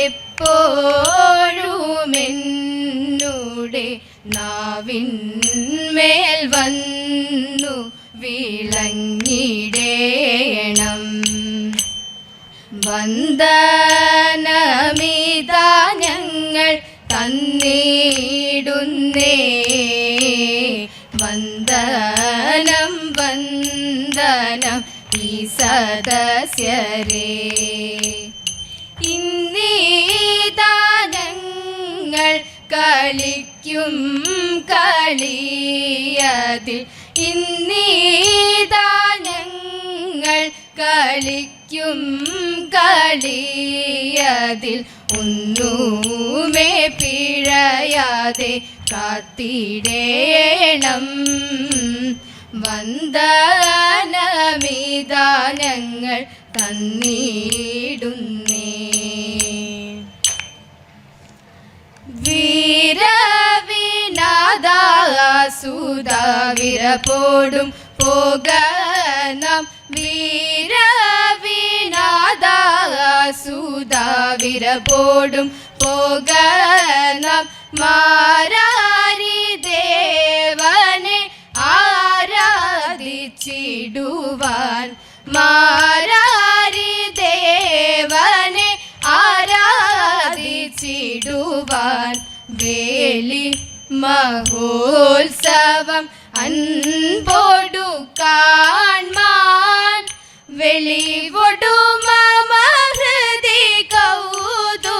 എപ്പോഴുമെന്നുടെ നാവിന്മേൽ വന്നു വിളങ്ങിടേണം. വന്ദനമിതാ ഞങ്ങൾ തന്നിടുന്നേ, വന്ദനം വന്ദനം ഈ സദസ്യരേ. ഇന്നീതാ ഞങ്ങൾ കളിക്കും കളിയതിൽ, ഇന്നീതാ ഞങ്ങൾ കളിക്കും കളിയതിൽ ഒന്നുമേ പിഴയാതെ കാത്തിടേണം. വന്ദനമിതാ ഞങ്ങൾ തന്നിടുന്നേ. വീരവിനാദാസുധാവിരപ്പോടും പോക നാം, വീരവിനാദാസുധാവിരപ്പോടും പോക നാം. മാരാരി ദേവനെ ആരാധിച്ചിടുവാൻ, മാരാരി ദേവനെ ആരാധിച്ചിടുവാൻ. വേലി മഹോത്സവം അൻപോടു കാൺമാൻ, വെളിവൊടുമ ഹൃദി കൗതുകമധികം.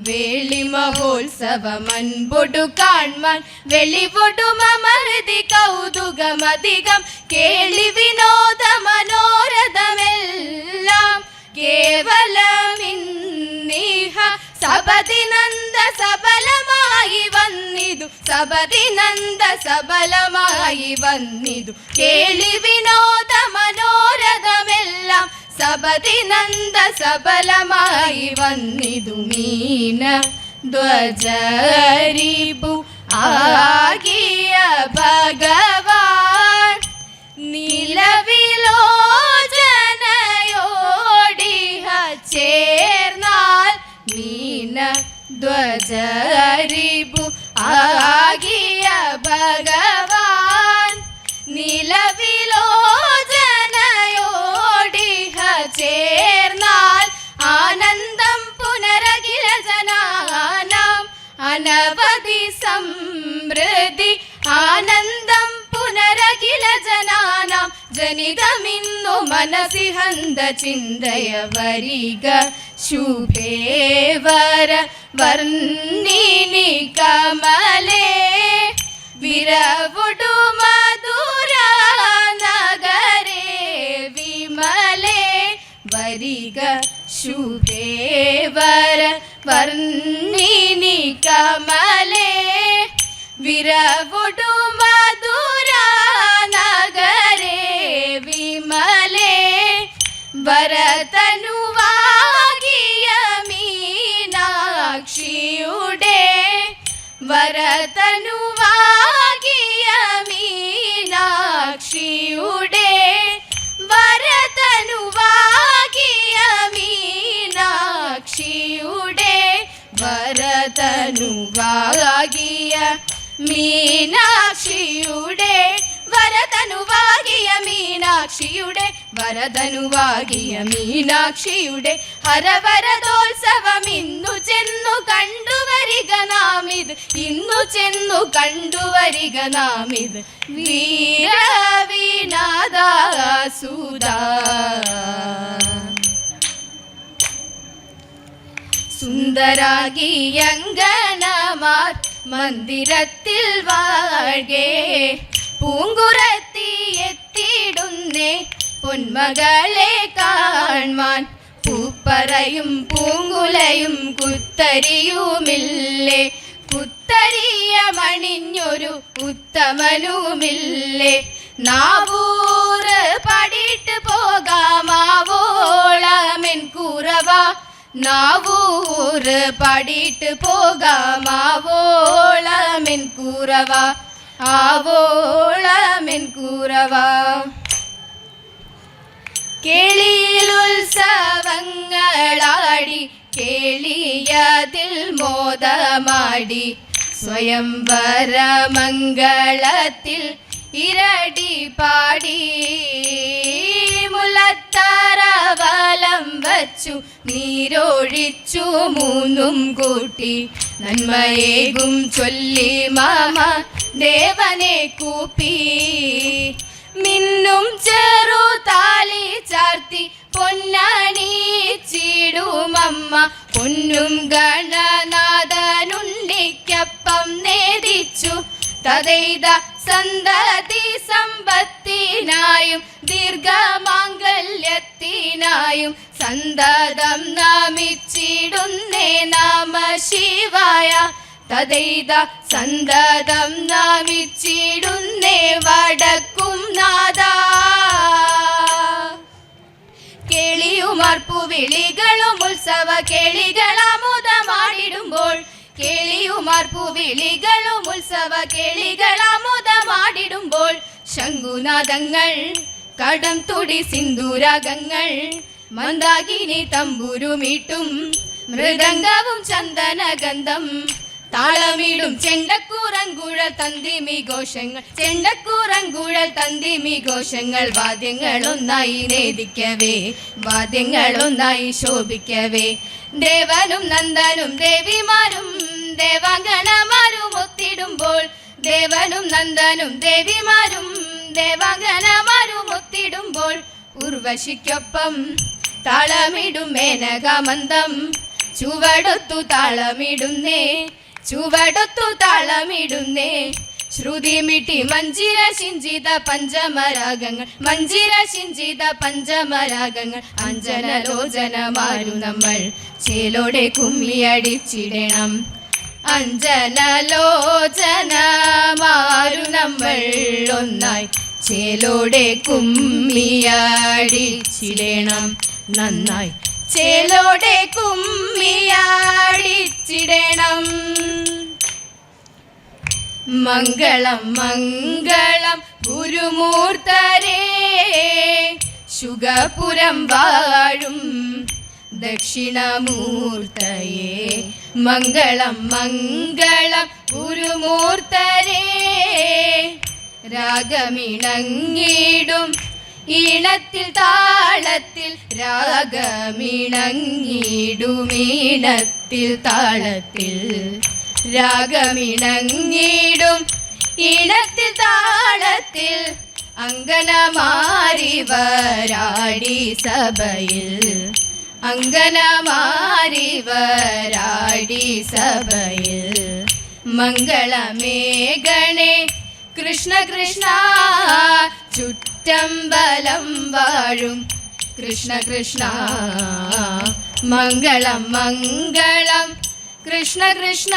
വേളി മഹോത്സവം അൻപൊടു കാൺമാൻ, വെളിവൊടുമ ഹൃദി കൗതുകമധികം. കേളി വിനോദ മനോരഥമെല്ലാം കേവലമിന്നിഹ സപതിനന്ദ സബലമായി വന്നിതു, സപതിനന്ദ സബലമായി വന്നിതു. കേളി വിനോദ മനോരഥമെല്ലാം സപതിനന്ദ സബലമായി വന്നിതു. മീന ധ്വജരിപു ആകിയ ഭഗവാൻ, നിലവിലോചനയോടിഹ ചേർന്നാൽ. മീന ധ്വജരിപു ആകിയ ഭഗവാൻ, നിലവിലോചനയോടിഹ ചേർന്നാൽ. ആനന്ദം പുനരഖില ജനാനാം അനവധി സമൃദ്ധി, ആനന്ദം പുനരഖില ജനാനാം. ജനിതമിന്നു മനസിഹന്ത ചിന്തയ വരിക ശുഭേവര വർണ്ണിനി കമലേ. വിരവുടു മധുര നഗരേ വിമലേ, വരിക ശുഭേവര വർണ്ണിനി കമലേ. വിരവുടു മധുര നഗരേ വിമലേ, വരതനുവാകിയ മീനാക്ഷിയുടെ, വരതനുവാകിയ മീനാക്ഷിയുടെ, വരതനുവാകിയ മീനാക്ഷിയുടെ, വരതനുവാകിയ മീനാക്ഷിയുടെ, വരതനുവാകിയ മീനാക്ഷിയുടെ, വരതനുവാകിയ മീനാക്ഷിയുടെ. ഹരവരദോത്സവം ഇന്നു ചെന്നു കണ്ടുവരിക നാമിത്, ഇന്നു ചെന്നു കണ്ടുവരിക നാമിത്. വീരവിനാദാസുധാ സുന്ദരാകിയങ്കനമാർ മന്ദിരത്തിൽ വാഴേ, പൂങ്കുറത്തി എത്തിയിടുന്നേ പൊന്മകളെ കാൺമാൻ. പൂപ്പറയും പൂങ്കുലയും കുത്തരിയുമില്ലേ, കുത്തരിയമണിഞ്ഞൊരു ഉത്തമനുമില്ലേ. നാവൂറ് പാടിയിട്ട് പോകാമാവോളമെൻ കുറവ, നാവൂറ് പാടിയിട്ട് പോകാമാവോളമെൻ കുറവ, ആവോളമെൻ കുറവ. കേളിയിൽ ഉത്സവ താണ്ഡവങ്ങളാടി കേളിയതിൽ മോദമാടി സ്വയംവരമംഗളത്തിൽ ഇരടി പാടി മുല്ലത്തറ വലം വച്ചു നീരൊഴിച്ചു മൂന്നും കൂട്ടി നന്മയേകും ചൊല്ലി മാമ ദേവനെ കൂപ്പി മിന്നും ചെറു താലി ചാർത്തി പൊന്നണിച്ചിടുമമ്മ പൊന്നും ഗണനാഥനുണ്ണിക്കപ്പം നേദിച്ചു തതൈത സന്തതി സമ്പത്തിനായും ദീർഘമാംഗല്യത്തിനായും സന്തതം നമിച്ചിടുന്നേ നമ ശിവായ തതൈത സന്തതം നമിച്ചിടുന്നേ വടക്കും നാഥ കേളിയുമാർപ്പു വിളികളും ഉത്സവ കേളികളാമുദമാടിടുമ്പോൾ കേളിയുമാർപ്പു വിളികളും ഉത്സവ കേളികളാമുദമാടിടുമ്പോൾ ശംഖുനാദങ്ങൾ കടം തുടി സിന്ദൂരാഗങ്ങൾ മന്ദാകിനി തമ്പുരുമീട്ടും മൃദംഗവും ചന്ദനഗന്ധം താളമിടും ചെണ്ടക്കൂറങ്കുഴൽ തന്തിമി ഘോഷങ്ങൾ ചെണ്ടക്കൂറങ്കുഴൽ തന്തിമി ഘോഷങ്ങൾ വാദ്യങ്ങൾ ഒന്നായി നേദിക്കവേ വാദ്യങ്ങൾ ഒന്നായി ശോഭിക്കവേ ദേവനും നന്ദനും ദേവിമാരും ദേവാംഗനമാരും ഒത്തിടുമ്പോൾ ദേവനും നന്ദനും ദേവിമാരും ദേവാംഗനമാരും ഒത്തിടുമ്പോൾ ഉർവശിക്കൊപ്പം താളമിടും മേനകമന്ദം ചുവടൊത്തു താളമിടുന്നേ ചുവടൊത്തു താളമിടുന്നേ ശ്രുതിമിട്ടി മഞ്ജിര ശിഞ്ചിത പഞ്ചമരാഗങ്ങൾ മഞ്ജിര ശിഞ്ചിത പഞ്ചമരാഗങ്ങൾ അഞ്ജനലോചനമാരു നമ്മൾ ചേലോടെ കുമ്മിയടിച്ചിടണം അഞ്ജനലോചനമാരു നമ്മൾ ഒന്നായി ചേലോടെ കുമ്മിയടിച്ചിടണം നന്നായി ചേലോടെ കുമ്മിയാടിച്ചിടണം മംഗളം മംഗളം ഗുരുമൂർത്തരേ ശുഗപുരം വാഴും ദക്ഷിണമൂർത്തയേ മംഗളം മംഗളം ഗുരുമൂർത്തരേ രാഗമിണങ്ങിടും ഈണത്തിൽ താളത്തിൽ രാഗമിണങ്ങിടുമീണത്തിൽ താളത്തിൽ രാഗമിണങ്ങിടും ഈണത്തിൽ താളത്തിൽ അങ്കനമാരിവരാടി സഭയിൽ അങ്കനമാരിവരാടി സഭയിൽ മംഗളമേഘണേ കൃഷ്ണ കൃഷ്ണ ചുറ്റമ്പലം വാഴും കൃഷ്ണ കൃഷ്ണ മംഗളം മംഗളം കൃഷ്ണ കൃഷ്ണ